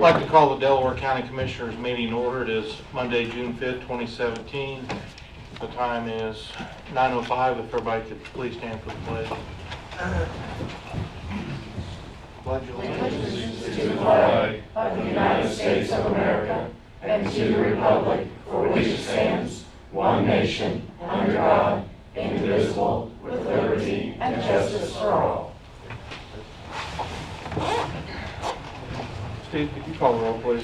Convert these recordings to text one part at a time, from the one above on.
I'd like to call the Delaware County Commissioners meeting in order. It is Monday, June 5th, 2017. The time is 9:05. If everybody could please stand for the pledge. Pledge allegiance to the flag of the United States of America and to the republic for which it stands, one nation, under God, indivisible, with liberty and justice for all. Steve, could you call the roll, please?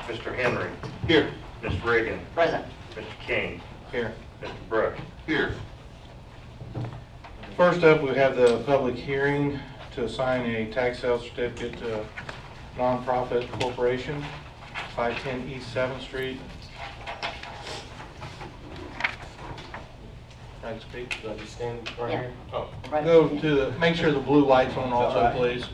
Mr. Henry. Here. Ms. Reagan. Present. Mr. King. Here. Mr. Brooks. Here. First up, we have the public hearing to assign a tax sale certificate to a nonprofit corporation, 510 East 7th Street. Right, speak. Do I just stand right Yeah. here? Oh, Right. go to the, make sure the blue light's on also, please.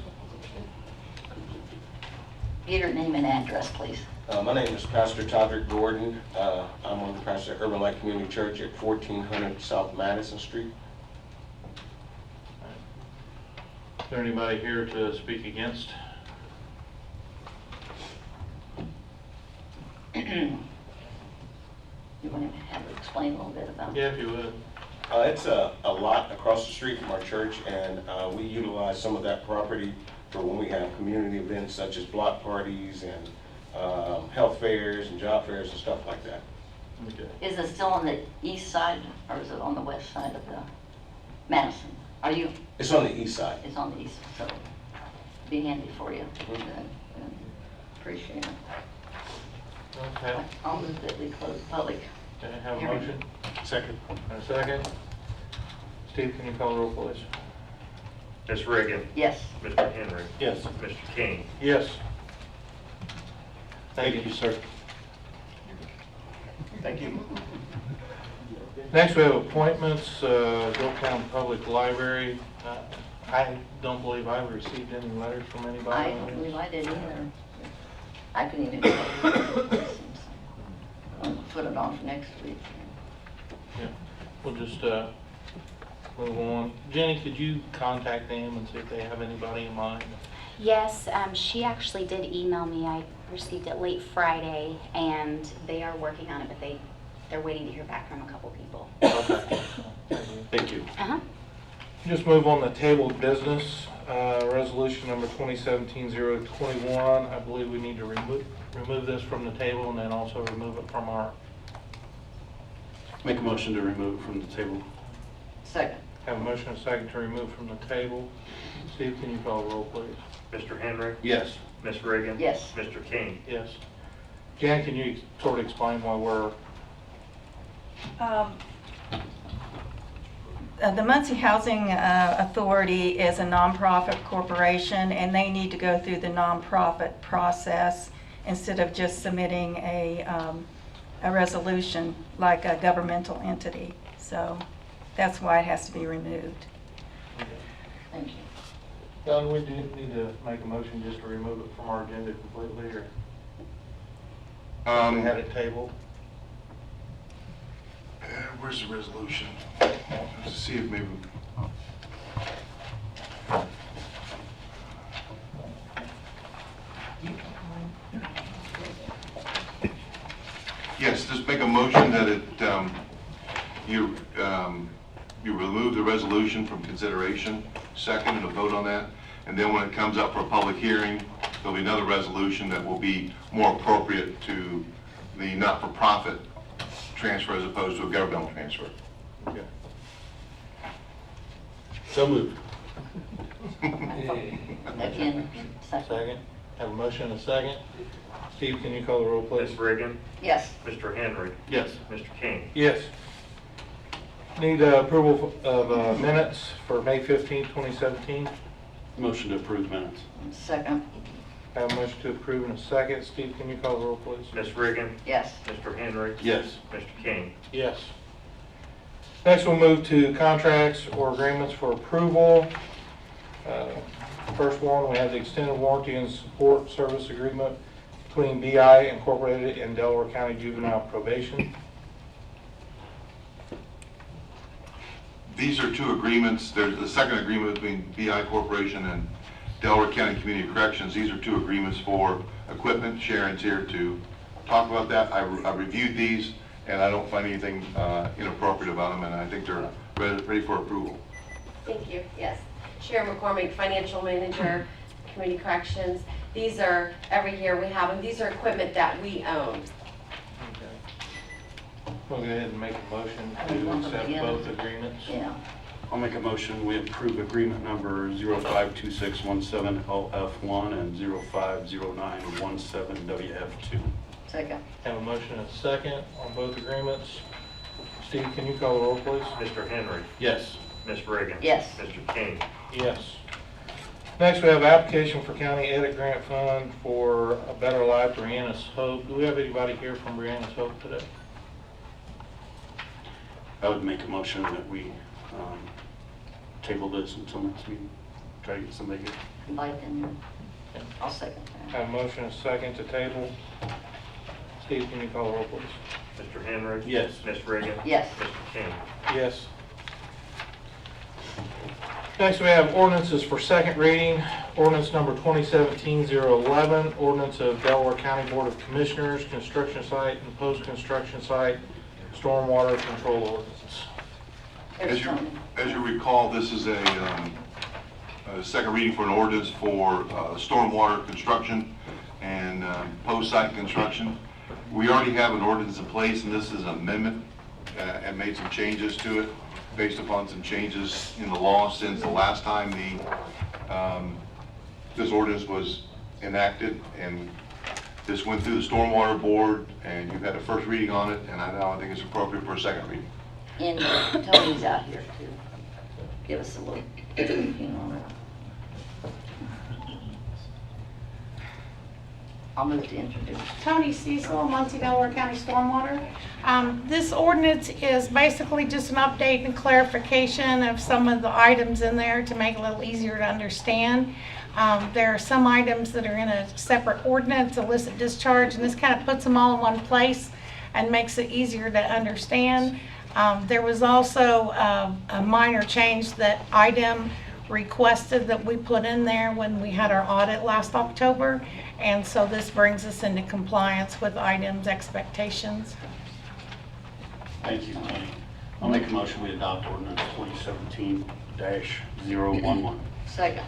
Your name and address, please. My name is Pastor Todrick Gordon. I'm on the pastor at Urban Light Community Church at 1400 South Madison Street. Is there anybody here to speak against? You want to have it explain a little bit about it? Yeah, if you would. It's a lot across the street from our church, and we utilize some of that property for when we have community events such as block parties and health fairs and job fairs and stuff like that. Okay. Is it still on the east side or is it on the west side of the Madison? Are you, It's on the east side. it's on the east, so be handy for you. Good. Appreciate it. Okay. I'll move that we close public. Can I have a Hearing. motion? Second. And a second. Steve, can you call the roll, please? Ms. Reagan. Yes. Mr. Henry. Yes. Mr. King. Yes. Thank you, sir. Thank you. Next, we have appointments, Yorktown Public Library. I don't believe I've received any letters from anybody. I on don't this. believe I did either. I couldn't even tell you. I'll put it on for next week. Yeah. We'll just move on. Jenny, could you contact them and see if they have anybody in mind? Yes, she actually did email me. I received it late Friday, and they are working on it, but they're waiting to hear back from a couple people. Okay. Thank you. Uh-huh. Just move on the tabled business, resolution number 2017-021. I believe we need to remove this from the table and then also remove it from our. Make a motion to remove it from the table. Second. Have a motion and a second to remove from the table. Steve, can you call the roll, please? Mr. Henry. Yes. Ms. Reagan. Yes. Mr. King. Yes. Jan, can you sort of explain why we're. The Muncie Housing Authority is a nonprofit corporation, and they need to go through the nonprofit process instead of just submitting a resolution like a governmental entity. So that's why it has to be removed. Thank you. Don, we do need to make a motion just to remove it from our agenda completely, or we had it tabled. Where's the resolution? Let's see if maybe. Yes, just make a motion that it, you remove the resolution from consideration, second, and a vote on that. And then when it comes up for a public hearing, there'll be another resolution that will be more appropriate to the not-for-profit transfer as opposed to a governmental transfer. Okay. So moved. Again, second. Second. Have a motion and a second. Steve, can you call the roll, please? Ms. Reagan. Yes. Mr. Henry. Yes. Mr. King. Yes. Need approval of minutes for May 15th, 2017. Motion to approve minutes. Second. Have a motion to approve in a second. Steve, can you call the roll, please? Ms. Reagan. Yes. Mr. Henry. Yes. Mr. King. Yes. Next, we'll move to contracts or agreements for approval. First one, we have the extended warranty and support service agreement between BI Incorporated and Delaware County Juvenile Probation. These are two agreements. There's the second agreement between BI Corporation and Delaware County Community Corrections. These are 2 agreements for equipment. Sharon's here to talk about that. I reviewed these, and I don't find anything inappropriate about them, and I think they're ready for approval. Thank you, yes. Sharon McCormick, Financial Manager, Community Corrections. These are, every year we have them. These are equipment that we own. Okay. We'll go ahead and make a motion to accept both agreements. Yeah. I'll make a motion, we approve agreement number 052617LF1 and 050917WF2. Second. Have a motion and a second on both agreements. Steve, can you call the roll, please? Mr. Henry. Yes. Ms. Reagan. Yes. Mr. King. Yes. Next, we have application for county edit grant fund for A Better Life, Brianna's Hope. Do we have anybody here from Brianna's Hope today? I would make a motion that we table this until next meeting. Try to get somebody here. Invite them. I'll second that. Have a motion and a second to table. Steve, can you call the roll, please? Mr. Henry. Yes. Ms. Reagan. Yes. Mr. King. Yes. Next, we have ordinances for second reading. Ordinance number 2017-011, ordinance of Delaware County Board of Commissioners, construction site and post-construction site, stormwater control ordinance. As you recall, this is a second reading for an ordinance for stormwater construction and post-site construction. We already have an ordinance in place, and this is an amendment and made some changes to it based upon some changes in the law since the last time this ordinance was enacted. And this went through the Stormwater Board, and you've had a first reading on it, and I think it's appropriate for a second reading. And Tony's out here to give us a little briefing on it. I'll move to introduce. Tony Cecil, Muncie, Delaware County Stormwater. This ordinance is basically just an update and clarification of some of the items in there to make it a little easier to understand. There are some items that are in a separate ordinance, illicit discharge, and this kind of puts them all in one place and makes it easier to understand. There was also a minor change that IDEM requested that we put in there when we had our audit last October, and so this brings us into compliance with IDEM's expectations. Thank you, Tony. I'll make a motion, we adopt ordinance 2017-011. Second.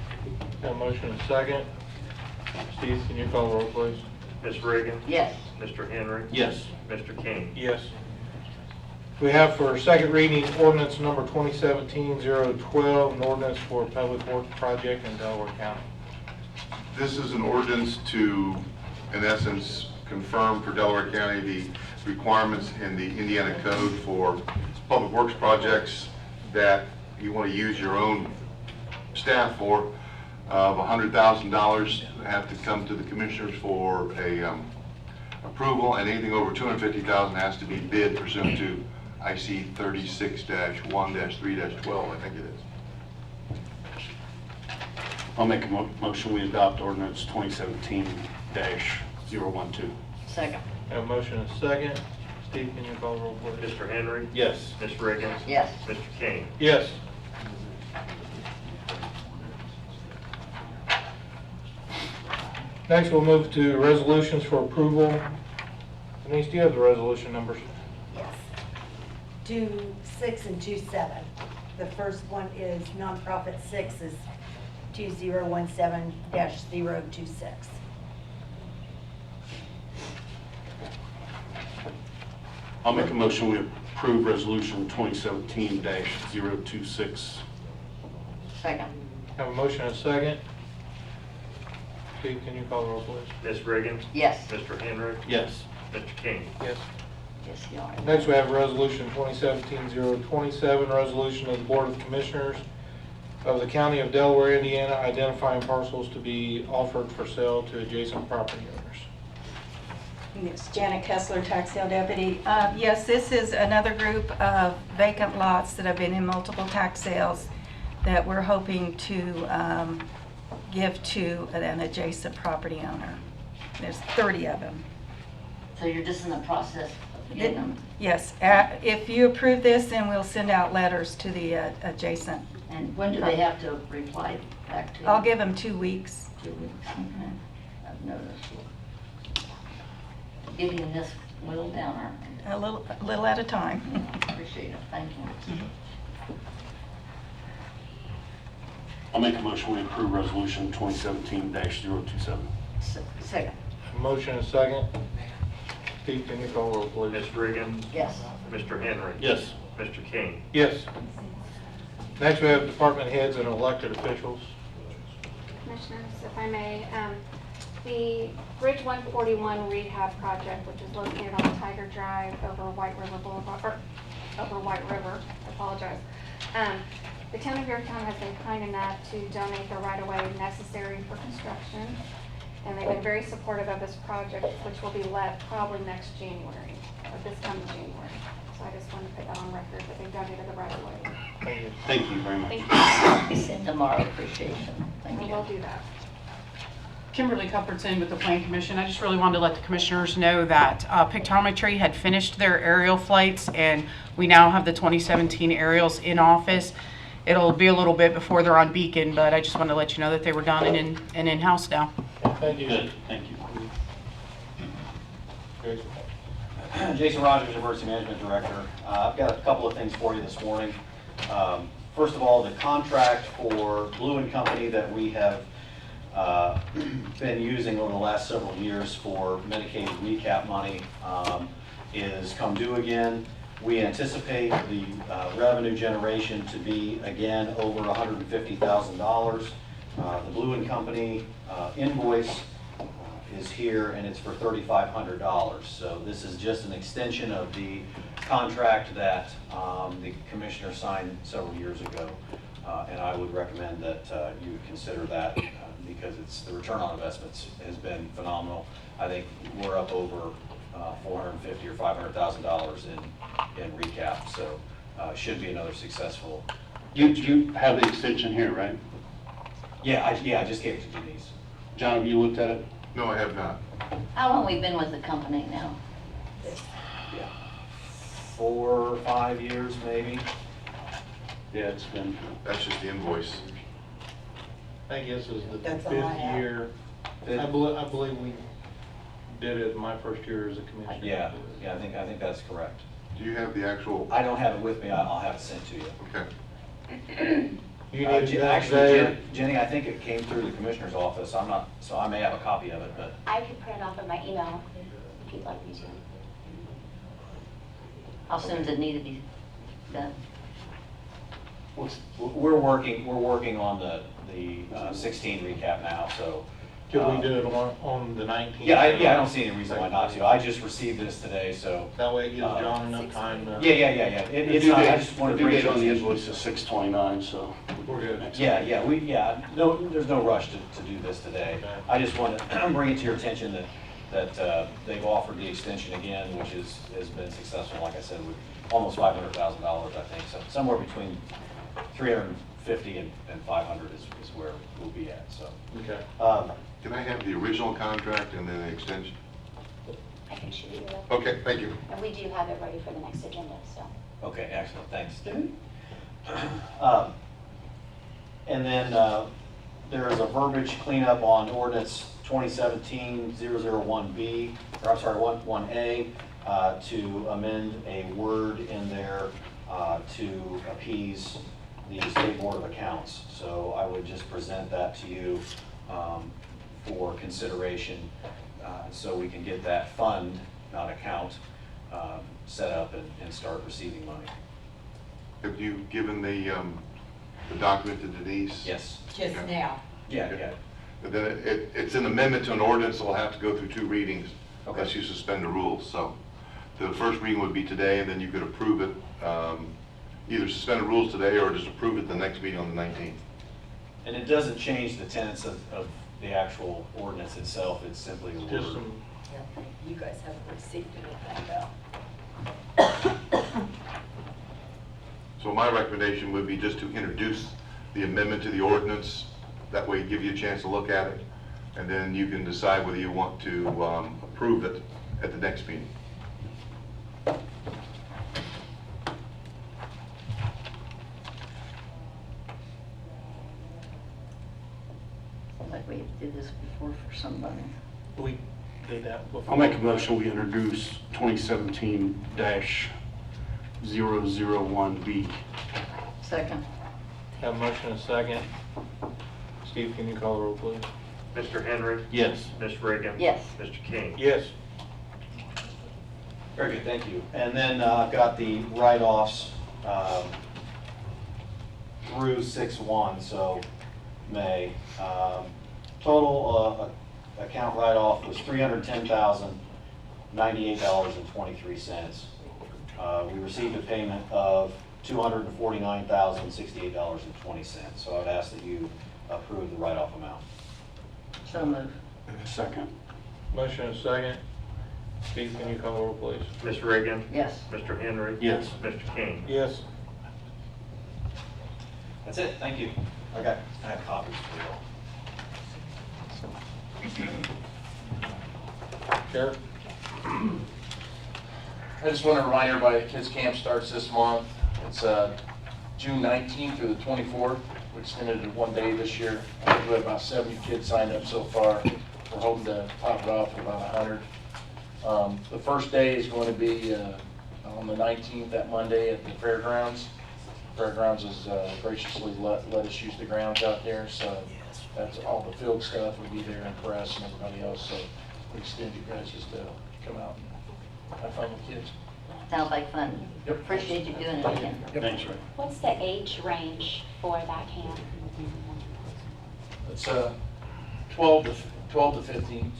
Have a motion and a second. Steve, can you call the roll, please? Ms. Reagan. Yes. Mr. Henry. Yes. Mr. King. Yes. We have for second reading ordinance number 2017-012, an ordinance for a public works project in Delaware County. This is an ordinance to, in essence, confirm for Delaware County the requirements in the Indiana Code for public works projects that you want to use your own staff for, of $100,000 have to come to the commissioners for a approval, and anything over $250,000 has to be bid pursuant to IC 36-1-3-12, I think it is. I'll make a motion, we adopt ordinance 2017-012. Second. Have a motion and a second. Steve, can you call the roll, please? Mr. Henry. Yes. Ms. Reagan. Yes. Mr. King. Yes. Next, we'll move to resolutions for approval. Denise, do you have the resolution numbers? Yes. 26 and 27. The first one is nonprofit 6 is 2017-026. I'll make a motion, we approve resolution 2017-026. Second. Have a motion and a second. Steve, can you call the roll, please? Ms. Reagan. Yes. Mr. Henry. Yes. Mr. King. Yes. Yes, you are. Next, we have resolution 2017-027, resolution of the Board of Commissioners of the County of Delaware, Indiana, identifying parcels to be offered for sale to adjacent property owners. It's Janet Kessler, tax sale deputy. Yes, this is another group of vacant lots that have been in multiple tax sales that we're hoping to give to an adjacent property owner. There's 30 of them. So you're just in the process of getting them? Yes, if you approve this, then we'll send out letters to the adjacent And when do they have to reply back to you? I'll give them 2 weeks. 2 weeks, okay. I've noticed. Getting this whittled down, aren't we? A little at a time. Appreciate it, thank you. I'll make a motion, we approve resolution 2017-027. Second, Motion and second. Steve, can you call roll, please? Ms. Reagan. yes. Mr. Henry. Yes. Mr. King. Yes. Next, we have department heads and elected officials. Commissioners, if I may, the Bridge 141 rehab project, which is located on Tiger Drive over White River Boulevard, or over White River, I apologize. The town of Yorktown has been kind enough to donate the right-of-way necessary for construction, and they've been very supportive of this project, which will be let probably next January, or this coming January. So I just wanted to put that on record, that they donated the right-of-way. Thank you. Thank you very much. Thank you. Send them our appreciation. Thank We you. will do that. Kimberly Cuthbertson with the Plan Commission. I just really wanted to let the commissioners know that Pictometry had finished their aerial flights, and we now have the 2017 aerials in office. It'll be a little bit before they're on Beacon, but I just wanted to let you know that they were done and in-house now. Thank you. Good, thank you. Jason. Jason Rogers, Emergency Management Director. I've got a couple of things for you this morning. First of all, the contract for Blue & Company that we have been using over the last several years for Medicaid recap money is come due again. We anticipate the revenue generation to be again over $150,000. The Blue & Company invoice is here, and it's for $3,500. So this is just an extension of the contract that the commissioner signed several years ago. And I would recommend that you would consider that because the return on investments has been phenomenal. I think we're up over $450,000 or $500,000 in recap, so should be another successful. You have the extension here, right? Yeah, I just gave it to Denise. John, have you looked at it? No, I have not. How long we been with the company now? Yeah, 4 or 5 years maybe. Yeah, it's been, That's just the invoice. I think this is the That's all fifth I have. year. I believe we did it my first year as a commissioner. Yeah, I think that's correct. Do you have the actual, I don't have it with me. I'll have it sent to you. okay. You need that Actually, there. Jenny, I think it came through the commissioner's office. I'm not, so I may have a copy of it, but I could print it off of my email if you'd like me to. How soon does it need to be done? we're working on the 16 recap now, so. Could we do it on the 19th? Yeah, I don't see any reason why not to. I just received this today, so. That way it gives John enough time to. Yeah. It's not, I just wanted to bring it on the attention. invoice is 6/29, so. We're good. No, there's no rush to do this today. Okay. I just want to bring it to your attention that they've offered the extension again, which has been successful, like I said, with almost $500,000, I think. So somewhere between 350 and 500 is where we'll be at, so. Okay. Can I have the original contract and then the extension? I can shoot you that. Okay, thank you. And we do have it ready for the next agenda, so. Okay, excellent, thanks. And then there is a verbiage cleanup on ordinance 2017-001B, or I'm sorry, 1A, to amend a word in there to appease the State Board of Accounts. So I would just present that to you for consideration, so we can get that fund, not account, set up and start receiving money. Have you given the document to Denise? Yes. Just now. Yeah. But then it's an amendment to an ordinance, so it'll have to go through 2 readings Okay. unless you suspend the rules. So the first reading would be today, and then you could approve it, either suspend the rules today or just approve it the next meeting on the 19th. And it doesn't change the tenets of the actual ordinance itself, it's simply a Just word. some, You guys haven't received anything though. So my recommendation would be just to introduce the amendment to the ordinance. That way give you a chance to look at it, and then you can decide whether you want to approve it at the next meeting. we did this before for somebody. We did that before. I'll make a motion, we introduce 2017-001B. Second. Have a motion and a second. Steve, can you call the roll, please? Mr. Henry. Yes. Ms. Reagan. Yes. Mr. King. Yes. Very good, thank you. And then I've got the write-offs through 6/1, so May. Total account write-off was $310,098.23. We received a payment of $249,068.20. So I would ask that you approve the write-off amount. So moved. Second. Motion and a second. Steve, can you call the roll, please? Ms. Reagan. Yes. Mr. Henry. Yes. Mr. King. Yes. That's it, thank you. Okay, I have copies for you all. Sheriff? I just want to remind everybody that Kids Camp starts this month. It's June 19th through the 24th. We extended it one day this year. We have about 70 kids signed up so far. We're hoping to top it off at about 100. The first day is going to be on the 19th, that Monday, at the fairgrounds. Fairgrounds has graciously let us use the grounds out there, so that's all the field stuff will be there, and press and everybody else. So we extend you guys just to come out and have fun with kids. Sounds like fun. Yep. Appreciate you doing it again. Yep. Thanks, Ray. What's the age range for that camp? It's 12 to 15.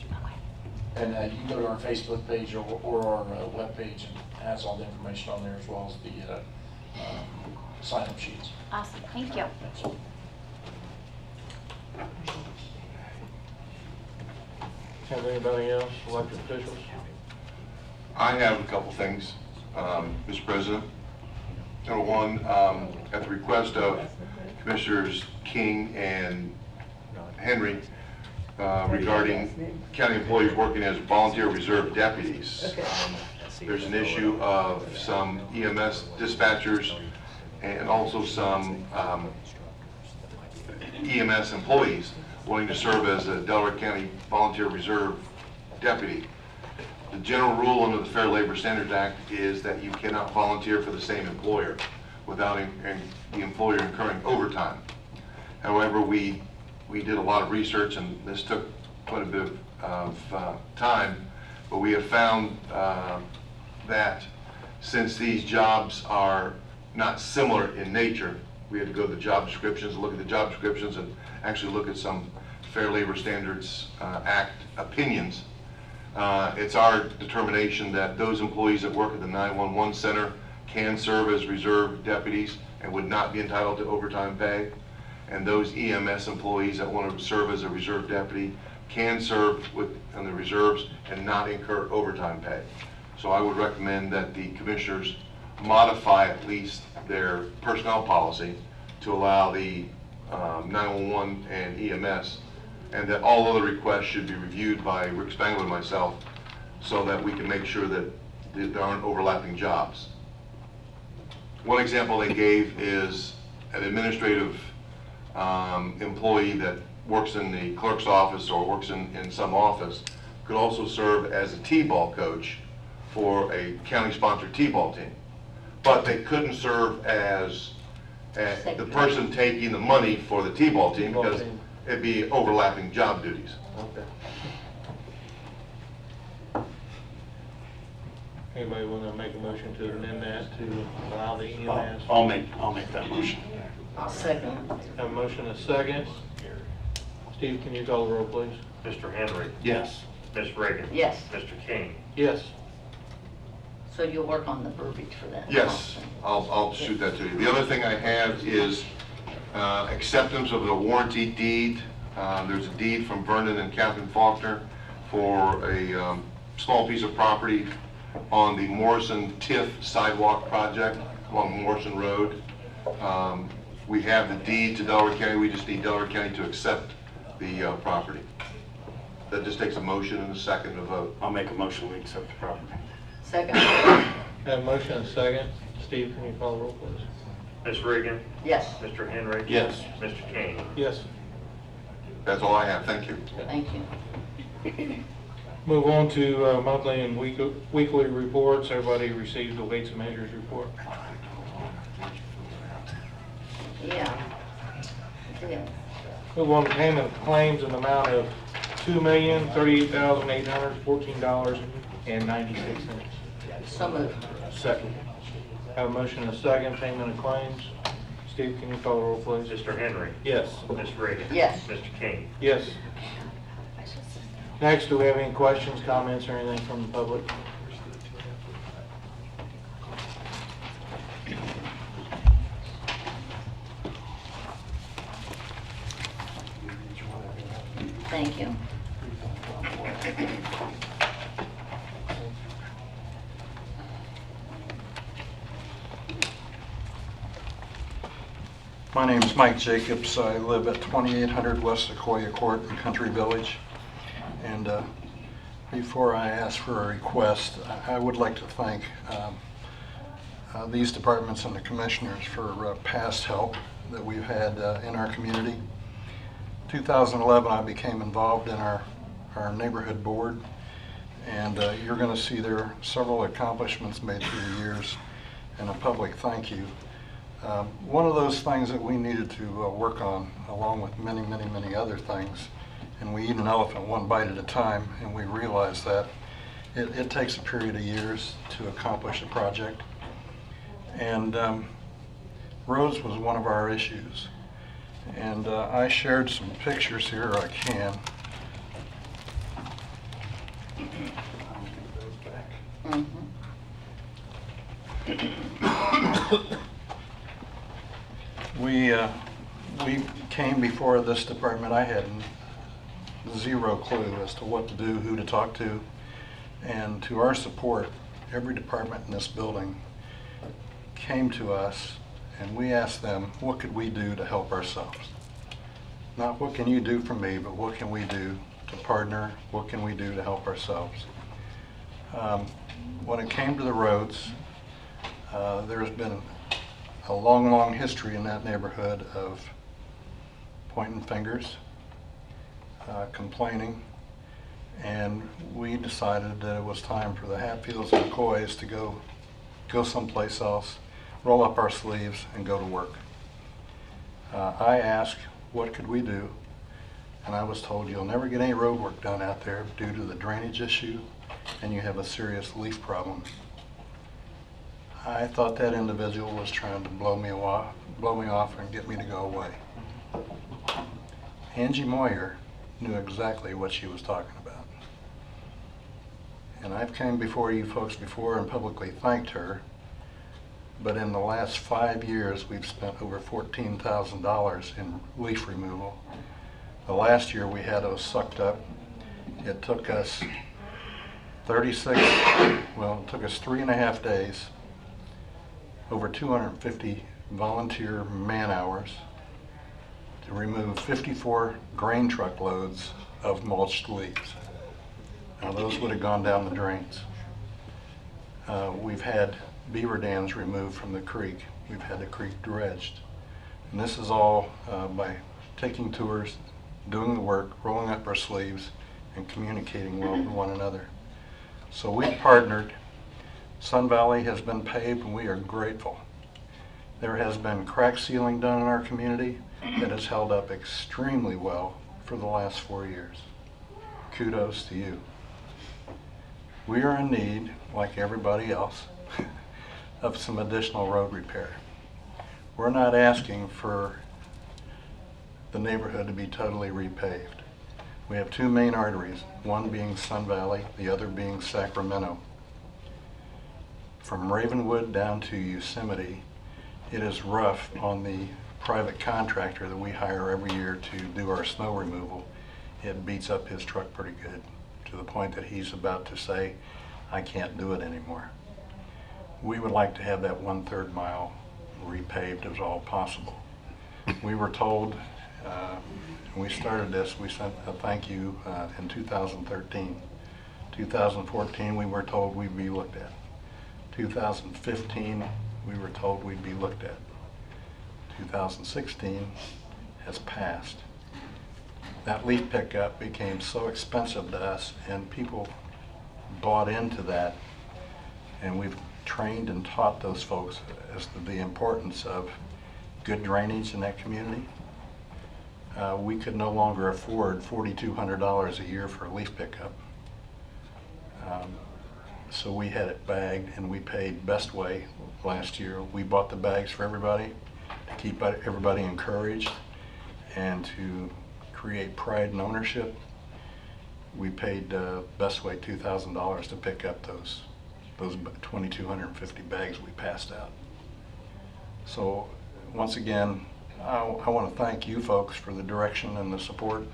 And you can go to our Facebook page or our webpage, and it has all the information on there, as well as the sign-up sheets. Awesome, thank you. Have anybody else, elected officials? I have a couple things, Mr. President. Number one, at the request of Commissioners King and Henry, regarding county employees working as volunteer reserve deputies. There's an issue of some EMS dispatchers and also some EMS employees wanting to serve as a Delaware County volunteer reserve deputy. The general rule under the Fair Labor Standards Act is that you cannot volunteer for the same employer without the employer incurring overtime. However, we did a lot of research, and this took quite a bit of time, but we have found that since these jobs are not similar in nature, we had to go to the job descriptions, look at the job descriptions, and actually look at some Fair Labor Standards Act opinions. It's our determination that those employees that work at the 911 center can serve as reserve deputies and would not be entitled to overtime pay. And those EMS employees that want to serve as a reserve deputy can serve in the reserves and not incur overtime pay. So I would recommend that the commissioners modify at least their personnel policy to allow the 911 and EMS, and that all other requests should be reviewed by Rick Spangler and myself so that we can make sure that there aren't overlapping jobs. One example they gave is an administrative employee that works in the clerk's office or works in some office could also serve as a T-ball coach for a county-sponsored T-ball team. But they couldn't serve as the person taking the money for the T-ball team because it'd be overlapping job duties. Okay. Anybody want to make a motion to amend that to allow the EMS? I'll make that motion. I'll second. Have a motion and a second. Steve, can you call the roll, please? Mr. Henry. Yes. Ms. Reagan. Yes. Mr. King. Yes. So you'll work on the verbiage for that? Yes, I'll shoot that to you. The other thing I have is acceptance of the warranty deed. There's a deed from Vernon and Catherine Faulkner for a small piece of property on the Morrison TIF sidewalk project along Morrison Road. We have the deed to Delaware County. We just need Delaware County to accept the property. That just takes a motion and a second to vote. I'll make a motion, we accept the property. Second. Have a motion and a second. Steve, can you call the roll, please? Ms. Reagan. Yes. Mr. Henry. Yes. Mr. King. Yes. That's all I have, thank you. Thank you. Move on to monthly and weekly reports. Everybody received the weights and measures report. Yeah. Yeah. Move on to payment of claims in the amount of $2,038,814.96. So moved. Second. Have a motion and a second, payment of claims. Steve, can you call the roll, please? Mr. Henry. Yes. Ms. Reagan. Yes. Mr. King. Yes. Next, do we have any questions, comments, or anything from the public? Thank you. My name is Mike Jacobs. I live at 2800 West Sequoia Court in Country Village. And before I ask for a request, I would like to thank these departments and the commissioners for past help that we've had in our community. 2011, I became involved in our neighborhood board, and you're going to see there are several accomplishments made through the years, and a public thank you. One of those things that we needed to work on, along with many, many, many other things, and we eat an elephant one bite at a time, and we realize that it takes a period of years to accomplish a project. And roads was one of our issues. And I shared some pictures here, I can. We came before this department. I had zero clue as to what to do, who to talk to, and to our support, every department in this building came to us, and we asked them, what could we do to help ourselves? Not what can you do for me, but what can we do to partner? What can we do to help ourselves? When it came to the roads, there's been a long, long history in that neighborhood of pointing fingers, complaining, and we decided that it was time for the Hatfields and McCoys to go someplace else, roll up our sleeves, and go to work. I asked, what could we do? And I was told, you'll never get any road work done out there due to the drainage issue, and you have a serious leaf problem. I thought that individual was trying to blow me off and get me to go away. Angie Moyer knew exactly what she was talking about. And I've come before you folks before and publicly thanked her, but in the last 5 years, we've spent over $14,000 in leaf removal. The last year we had those sucked up. It took us 3.5 days, over 250 volunteer man hours to remove 54 grain truck loads of mulched leaves. Now those would have gone down the drains. We've had beaver dams removed from the creek. We've had the creek dredged. And this is all by taking tours, doing the work, rolling up our sleeves, and communicating well with one another. So we partnered. Sun Valley has been paved, and we are grateful. There has been crack sealing done in our community that has held up extremely well for the last 4 years. Kudos to you. We are in need, like everybody else, of some additional road repair. We're not asking for the neighborhood to be totally repaved. We have 2 main arteries, one being Sun Valley, the other being Sacramento. From Ravenwood down to Yosemite, it is rough on the private contractor that we hire every year to do our snow removal. It beats up his truck pretty good, to the point that he's about to say, I can't do it anymore. We would like to have that 1/3 mile repaved as all possible. We were told, when we started this, we sent a thank you in 2013. 2014, we were told we'd be looked at. 2015, we were told we'd be looked at. 2016 has passed. that leaf pickup became so expensive to us, and people bought into that, and we've trained and taught those folks as to the importance of good drainage in that community. We could no longer afford $4,200 a year for a leaf pickup. So we had it bagged, and we paid Best Way last year. We bought the bags for everybody to keep everybody encouraged and to create pride and ownership. We paid Best Way $2,000 to pick up those 2,250 bags we passed out. So once again, I want to thank you folks for the direction and the support,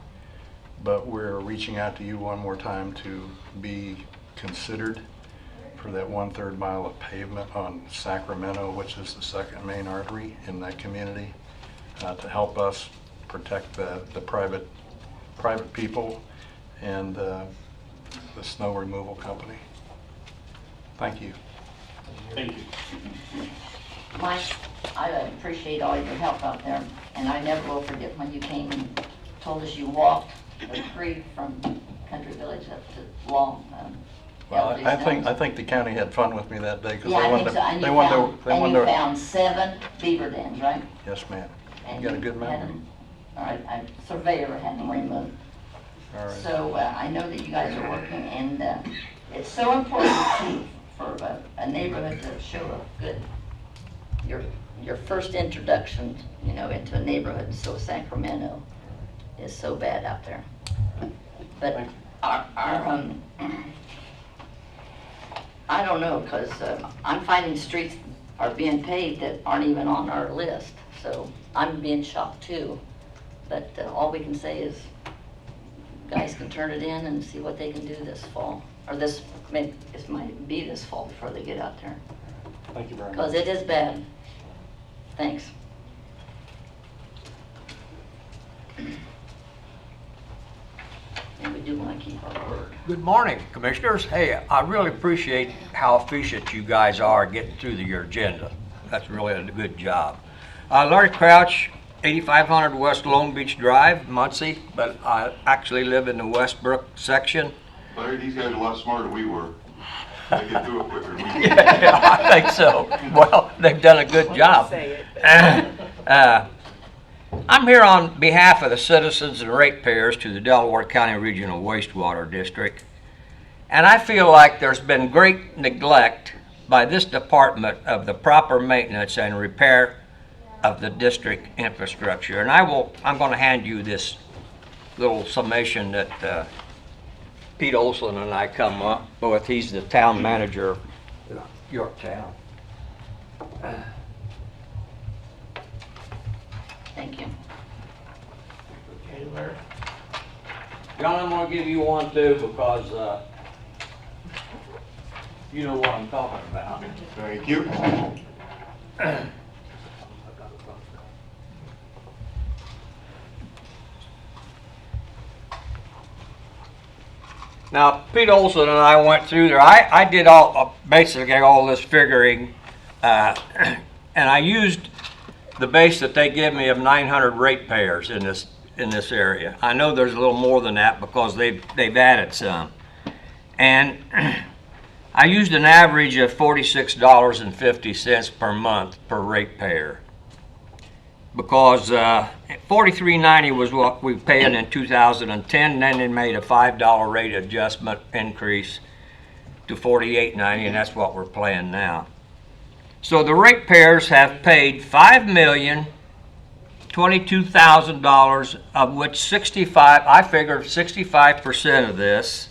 but we're reaching out to you one more time to be considered for that 1/3 mile of pavement on Sacramento, which is the second main artery in that community, to help us protect the private people and the snow removal company. Thank you. Thank you. Mike, I appreciate all your help out there, and I never will forget when you came and told us you walked the creek from Country Village up to Long. Well, I think the county had fun with me that day because Yeah, I think so. And you found 7 beaver dams, right? Yes, ma'am. And You got a good had memory. them- All right, a surveyor had them removed. All right. So I know that you guys are working, and it's so important too for a neighborhood to show a good, your first introduction, into a neighborhood. So Sacramento is so bad out there. But our I don't know, because I'm finding streets are being paved that aren't even on our list. So I'm being shocked too. But all we can say is guys can turn it in and see what they can do this fall. Or this might be this fall before they get out there. Thank you very much. Because it is bad. Thanks. And we do want to keep our word. Good morning, Commissioners. Hey, I really appreciate how efficient you guys are getting through your agenda. That's really a good job. Larry Crouch, 8500 West Long Beach Drive, Muncie, but I actually live in the Westbrook section. Larry, these guys are a lot smarter than we were. They get through it quicker than we did. Yeah, I think so. Well, they've done a good job. I'm here on behalf of the citizens and ratepayers to the Delaware County Regional Wastewater District, and I feel like there's been great neglect by this department of the proper maintenance and repair of the district infrastructure. And I'm going to hand you this little summation that Pete Olson and I come up with. He's the town manager of Yorktown. Thank you. Okay, Larry. John, I'm going to give you one too because you know what I'm talking about. Thank you. Now, Pete Olson and I went through there. I did basically all this figuring, and I used the base that they give me of 900 ratepayers in this area. I know there's a little more than that because they've added some, and I used an average of $46.50 per month per ratepayer because $43.90 was what we paid in 2010, and then they made a $5 rate adjustment increase to $48.90, and that's what we're paying now. So the ratepayers have paid $5,022,000, of which 65% of this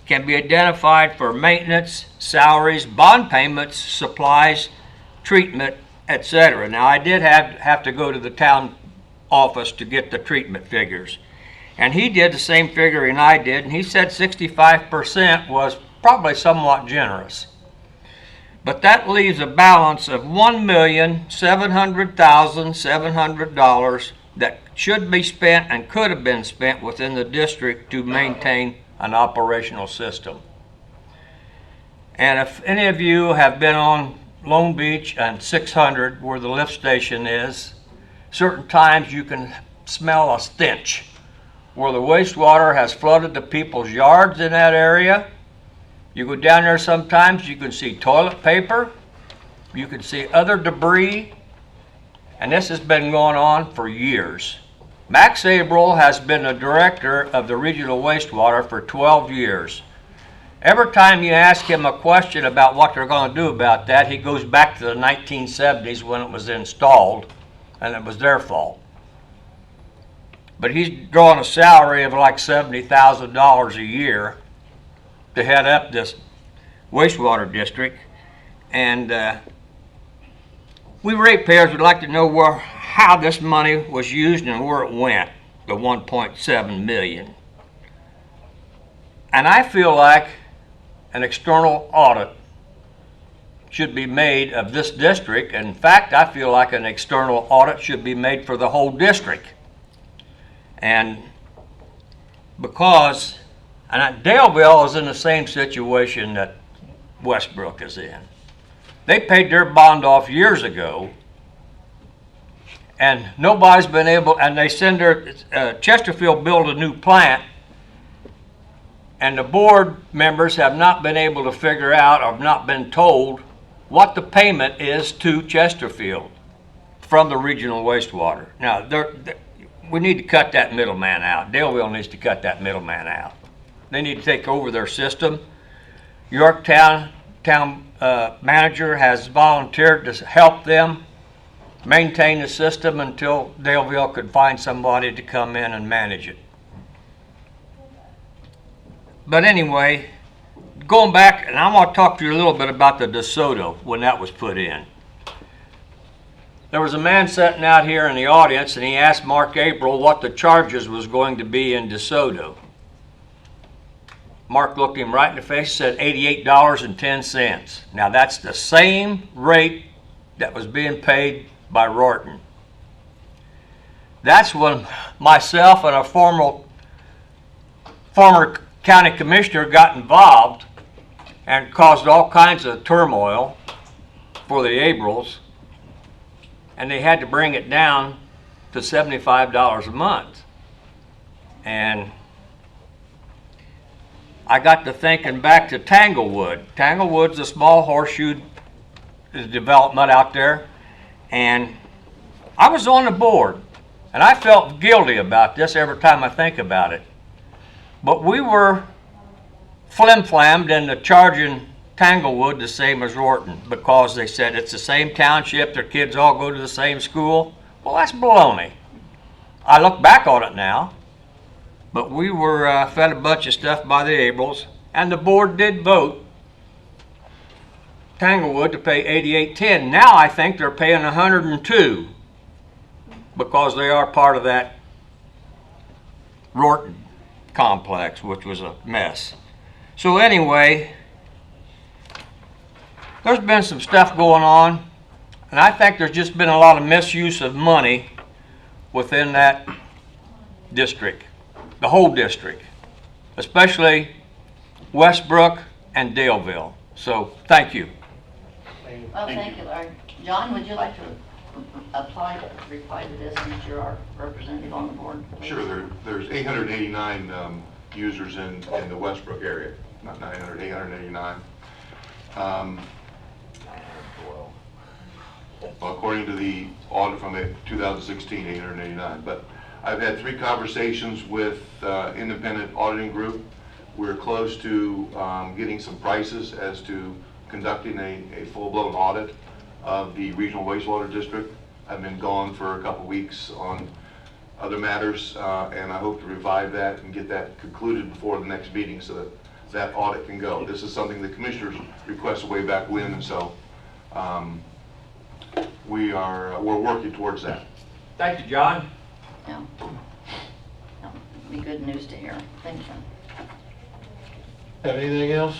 can be identified for maintenance, salaries, bond payments, supplies, treatment, etc. Now, I did have to go to the town office to get the treatment figures. And he did the same figuring I did, and he said 65% was probably somewhat generous. But that leaves a balance of $1,700,700 that should be spent and could have been spent within the district to maintain an operational system. And if any of you have been on Long Beach and 600, where the lift station is, certain times you can smell a stench where the wastewater has flooded the people's yards in that area. You go down there sometimes, you can see toilet paper, you can see other debris, and this has been going on for years. Max Abril has been the director of the regional wastewater for 12 years. Every time you ask him a question about what they're going to do about that, he goes back to the 1970s when it was installed, and it was their fault. But he's drawing a salary of like $70,000 a year to head up this wastewater district, and we ratepayers would like to know how this money was used and where it went, the $1.7 million. And I feel like an external audit should be made of this district. In fact, I feel like an external audit should be made for the whole district. And because, Daleville is in the same situation that Westbrook is in. They paid their bond off years ago, and nobody's been able, and they send their, Chesterfield built a new plant, and the board members have not been able to figure out, or have not been told, what the payment is to Chesterfield from the regional wastewater. Now, we need to cut that middleman out. Daleville needs to cut that middleman out. They need to take over their system. Yorktown manager has volunteered to help them maintain the system until Daleville could find somebody to come in and manage it. But anyway, going back, and I want to talk to you a little bit about the DeSoto when that was put in. There was a man sitting out here in the audience, and he asked Mark April what the charges was going to be in DeSoto. Mark looked him right in the face and said $88.10. Now that's the same rate that was being paid by Rorton. That's when myself and a former county commissioner got involved and caused all kinds of turmoil for the Abrils, and they had to bring it down to $75 a month. And I got to thinking back to Tanglewood. Tanglewood's a small horseshoe development out there, and I was on the board, and I felt guilty about this every time I think about it. But we were flim-flammed into charging Tanglewood the same as Rorton because they said it's the same township, their kids all go to the same school. Well, that's baloney. I look back on it now, but we were fed a bunch of stuff by the Abrils, and the board did vote Tanglewood to pay $88.10. Now I think they're paying $102 because they are part of that Rorton complex, which was a mess. So anyway, there's been some stuff going on, and I think there's just been a lot of misuse of money within that district, the whole district, especially Westbrook and Daleville. So thank you. Well, thank you, Larry. John, would you like to reply to this since you're our representative on the board? Please? Sure, there's 889 users in the Westbrook area, not 900, 889. Well, according to the audit from 2016, 889. But I've had 3 conversations with independent auditing group. We're close to getting some prices as to conducting a full-blown audit of the regional wastewater district. I've been gone for a couple weeks on other matters, and I hope to revive that and get that concluded before the next meeting so that that audit can go. This is something the commissioners requested way back when, and so we're working towards that. Thank you, John. Yeah. That'll be good news to hear. Thank you. Have anything else?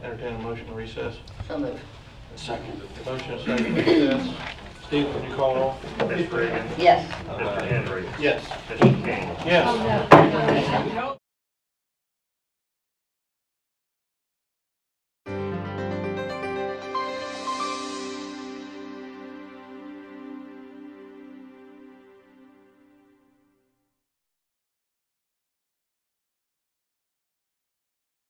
Entertain a motion to recess. So moved. Second. Motion second to recess. Steve, would you call roll? Ms. Reagan. Yes. Mr. Henry. Yes. Mr. King. Yes.